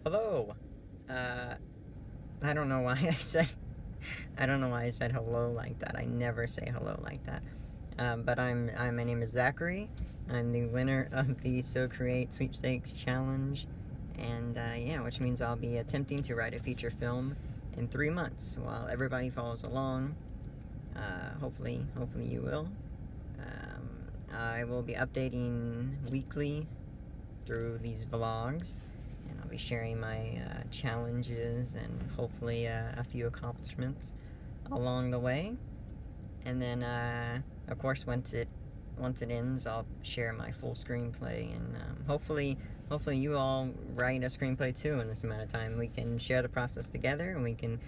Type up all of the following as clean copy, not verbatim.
Hello. Uh, I don't know why I don't know why I said hello like that. I never say hello like that. But my name is Zachary. I'm the winner of the SoCreate Sweepstakes challenge, and yeah, which means I'll be attempting to write a feature film in 3 months while everybody follows along. Hopefully you will. I will be updating weekly through these vlogs, and I'll be sharing my challenges and hopefully a few accomplishments along the way. And then, of course, once it ends, I'll share my full screenplay, and hopefully you all write a screenplay too in this amount of time. We can share the process together, and we can,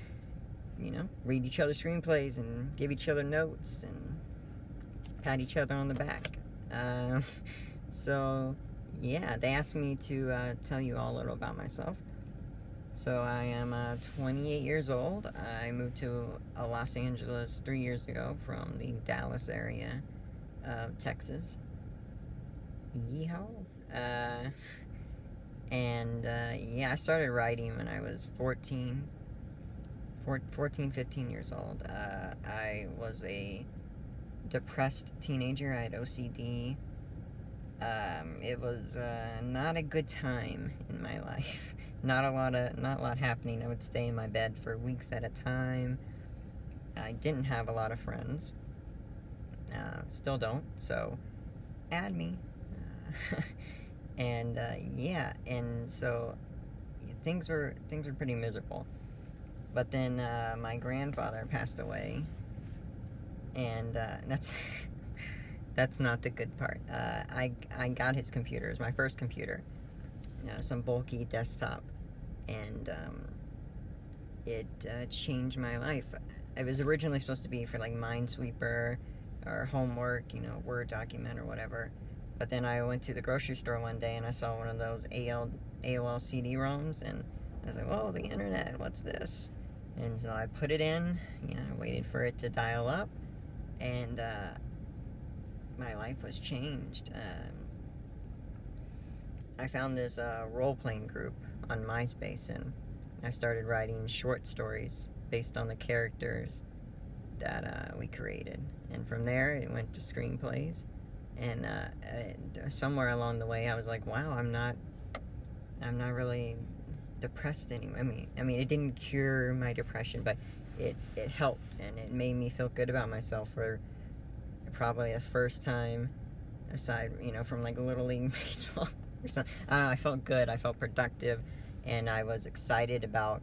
read each other's screenplays and give each other notes and pat each other on the back. So yeah, they asked me to tell you all a little about myself. So I am 28 years old. I moved to Los Angeles 3 years ago from the Dallas area of Texas. Yeehaw. Yeah, I started writing when I was 14, 15 years old. I was a depressed teenager. I had OCD. It was not a good time in my life. Not a lot happening. I would stay in my bed for weeks at a time. I didn't have a lot of friends. Still don't. So add me. Yeah, and so things were pretty miserable. But then my grandfather passed away, and that's not the good part. I got his computer. It was my first computer. Some bulky desktop, and it changed my life. It was originally supposed to be for like Minesweeper or homework, Word document or whatever. But then I went to the grocery store one day and I saw one of those AOL CD-ROMs, and I was like, whoa, the internet, what's this? And so I put it in, waited for it to dial up, and my life was changed. I found this role-playing group on MySpace, and I started writing short stories based on the characters that we created. And from there, it went to screenplays. And somewhere along the way, I was like, wow, I'm not really depressed anymore. I mean, it didn't cure my depression, but it helped, and it made me feel good about myself for probably the first time, aside, from like Little League Baseball or something. I felt good, I felt productive, and I was excited about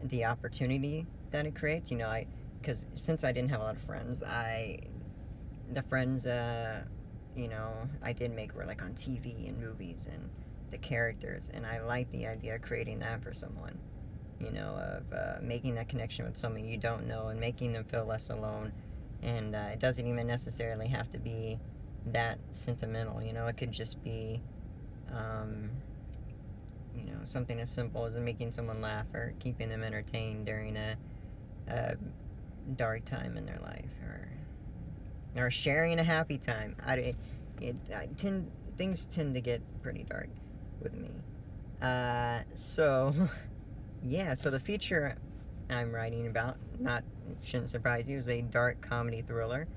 the opportunity that it creates. Because since I didn't have a lot of friends, the friends, I did make were like on TV and movies and the characters, and I liked the idea of creating that for someone, of making that connection with someone you don't know and making them feel less alone. And it doesn't even necessarily have to be that sentimental, it could just be, something as simple as making someone laugh or keeping them entertained during a dark time in their life, or sharing a happy time. Things tend to get pretty dark with me. So yeah, so the feature I'm writing about, it shouldn't surprise you, is a dark comedy thriller.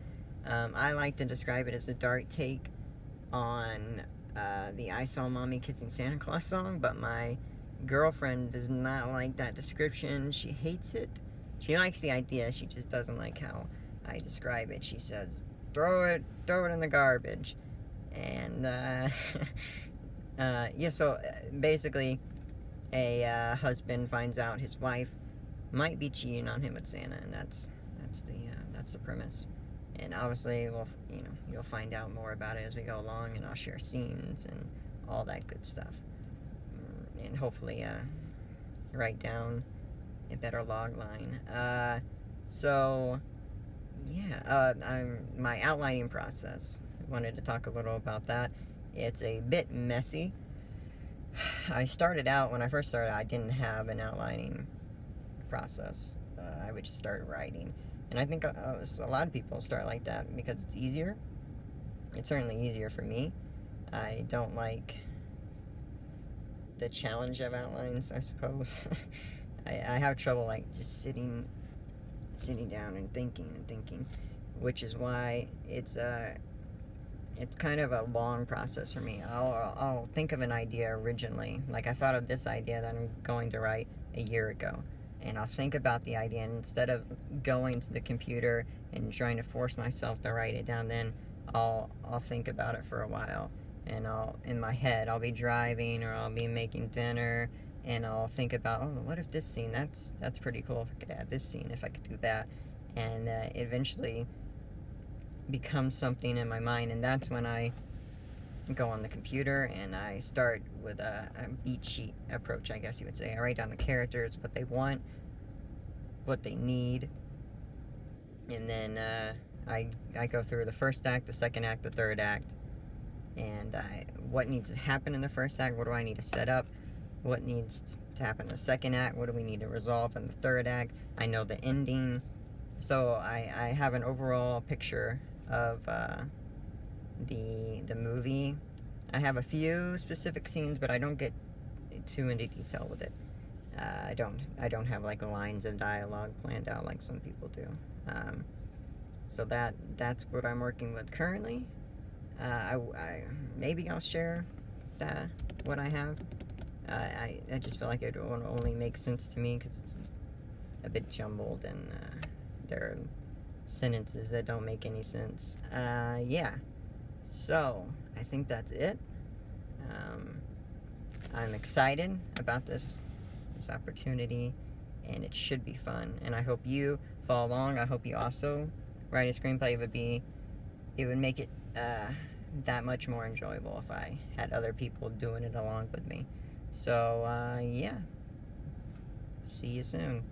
I like to describe it as a dark take on the I Saw Mommy Kissing Santa Claus song, but my girlfriend does not like that description. She hates it. She likes the idea, she just doesn't like how I describe it. She says, throw it in the garbage. And yeah, so basically a husband finds out his wife might be cheating on him with Santa, and that's the premise. And obviously, you'll find out more about it as we go along, and I'll share scenes and all that good stuff, and hopefully write down a better log line. So yeah, my outlining process. I wanted to talk a little about that. It's a bit messy. When I first started, I didn't have an outlining process. I would just start writing. And I think a lot of people start like that because it's easier. It's certainly easier for me. I don't like the challenge of outlines, I suppose. I have trouble like just sitting down and thinking, which is why it's kind of a long process for me. I'll think of an idea originally, like I thought of this idea that I'm going to write a year ago, and I'll think about the idea, and instead of going to the computer and trying to force myself to write it down, then I'll think about it for a while, and in my head I'll be driving or I'll be making dinner, and I'll think about, oh, what if this scene, that's pretty cool if I could add this scene, if I could do that, and eventually becomes something in my mind, and that's when I go on the computer and I start with a beat sheet approach, I guess you would say. I write down the characters, what they want, what they need, and then I go through the first act, the second act, the third act, and what needs to happen in the first act, what do I need to set up, what needs to happen in the second act, what do we need to resolve in the third act. I know the ending, so I have an overall picture of the movie. I have a few specific scenes, but I don't get too into detail with it. I don't have like lines of dialogue planned out like some people do. So that's what I'm working with currently. Maybe I'll share what I have. I just feel like it will only make sense to me because it's a bit jumbled, and there are sentences that don't make any sense. Yeah. So I think that's it. I'm excited about this opportunity, and it should be fun. And I hope you follow along. I hope you also write a screenplay. It would make it that much more enjoyable if I had other people doing it along with me. So yeah. See you soon.